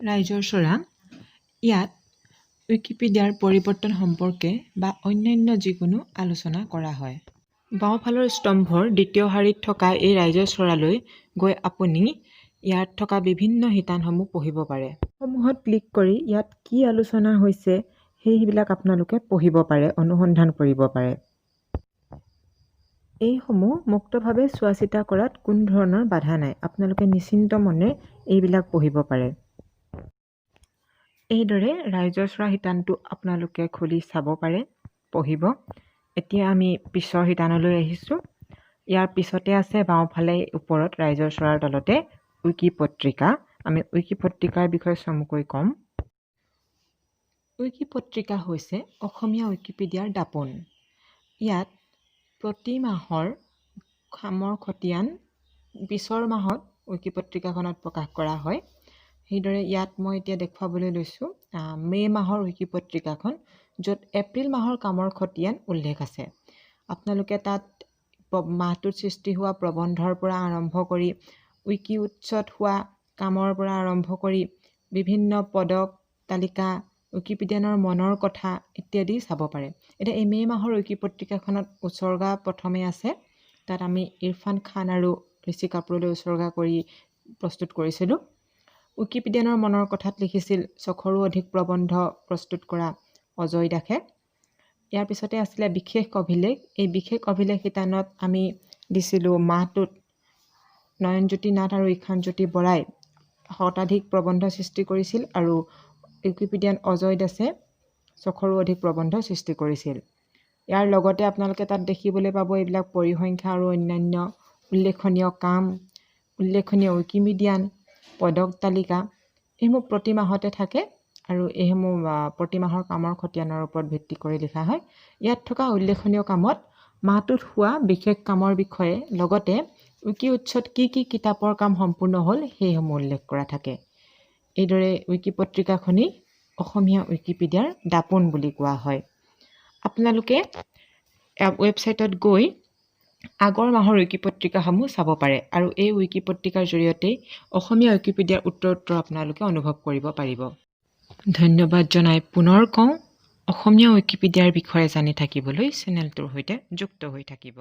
ৰাইজৰ চৰা ইয়াত উইকিপিডিয়াৰ পৰিৱৰ্তন সম্পৰ্কে বা অন্যান্য যিকোনো আলোচনা কৰা হয়। বাওঁফালৰ স্তম্ভৰ দ্বিতীয় শাৰীত থকা এই ৰাইজৰ চৰালৈ গৈ আপুনি ইয়াত থকা বিভিন্ন শিতানসমূহ পঢ়িব পাৰে। সমূহত ক্লিক কৰি ইয়াত কি আলোচনা হৈছে সেইবিলাক আপোনালোকে পঢ়িব পাৰে, অনুসন্ধান কৰিব পাৰে। এইসমূহ মুক্তভাৱে চোৱা চিতা কৰাত কোনো ধৰণৰ বাধা নাই। আপোনালোকে নিশ্চিন্ত মনে এইবিলাক পঢ়িব পাৰে। এইদৰে ৰাইজৰ চৰা শিতানটো আপোনালোকে খুলি চাব পাৰে, পঢ়িব। এতিয়া আমি পিছৰ শিতানলৈ আহিছোঁ। ইয়াৰ পিছতে আছে বাওঁফালে ওপৰত ৰাইজৰ চৰাৰ তলতে উইকিপত্ৰিকা। আমি উইকিপত্ৰিকাৰ বিষয়ে চমুকৈ ক'ম। উইকিপত্ৰিকা হৈছে অসমীয়া উইকিপিডিয়াৰ দাপোন। ইয়াত প্ৰতি মাহৰ খামৰ খতিয়ান পিছৰ মাহত উইকিপত্ৰিকাখনত প্ৰকাশ কৰা হয়। সেইদৰে ইয়াত মই এতিয়া দেখুৱাবলৈ লৈছোঁ মে' মাহৰ উইকিপত্ৰিকাখন, য'ত এপ্ৰিল মাহৰ কামৰ খতিয়ান উল্লেখ আছে। আপোনালোকে তাত মাহটোত সৃষ্টি হোৱা প্ৰবন্ধৰ পৰা আৰম্ভ কৰি উইকি উৎসত হোৱা কামৰ পৰা আৰম্ভ কৰি বিভিন্ন পদক তালিকা, উইকিপিডিয়ানৰ মনৰ কথা ইত্যাদি চাব পাৰে। এতিয়া এই মে' মাহৰ উইকিপত্ৰিকাখনত উচৰ্গা প্ৰথমে আছে। তাত আমি ইৰফান খান আৰু ঋষি কাপুৰলৈ উচৰ্গা কৰি প্ৰস্তুত কৰিছিলোঁ। উইকিপিডিয়ানৰ মনৰ কথাত লিখিছিল 600ৰো অধিক প্ৰবন্ধ প্ৰস্তুত কৰা অজয় দাসে। ইয়াৰ পিছতে আছিলে বিশেষ অভিলেখ। এই বিশেষ অভিলেখ শিতানত আমি দিছিলোঁ মাহটোত নয়নজ্যোতি নাথ আৰু ঈশানজ্যোতি বৰাই শতাধিক প্ৰবন্ধ সৃষ্টি কৰিছিল আৰু উইকিপিডিয়ান অজয় দাসে 600ৰো অধিক প্ৰবন্ধ সৃষ্টি কৰিছিল। ইয়াৰ লগতে আপোনালোকে তাত দেখিবলৈ পাব এইবিলাক পৰিসংখ্যা আৰু অন্যান্য উল্লেখনীয় কাম, উল্লেখনীয় উইকিমিডিয়ান, পদক তালিকা, এইসমূহ প্ৰতি মাহতে থাকে আৰু এইসমূহ প্ৰতি মাহৰ কামৰ খতিয়ানৰ ওপৰত ভিত্তি কৰি লিখা হয়। ইয়াত থকা উল্লেখনীয় কামত মাহটোত হোৱা বিশেষ কামৰ বিষয়ে লগতে উইকি উৎসত কি কি কিতাপৰ কাম সম্পূৰ্ণ হ'ল সেইসমূহ উল্লেখ কৰা থাকে। এইদৰে উইকিপত্ৰিকাখনি অসমীয়া উইকিপিডিয়াৰ দাপোন বুলি কোৱা হয়। আপোনালোকে ৱেবছাইটত গৈ আগৰ মাহৰ উইকিপত্ৰিকাসমূহ চাব পাৰে আৰু এই উইকিপত্ৰিকাৰ জৰিয়তে অসমীয়া উইকিপিডিয়াৰ উত্তৰ আপোনালোকে অনুভৱ কৰিব পাৰিব। ধন্যবাদ জনাই পুনৰ কওঁ, অসমীয়া উইকিপিডিয়াৰ বিষয়ে জানি থাকিবলৈ চেনেলটোৰ সৈতে যুক্ত হৈ থাকিব।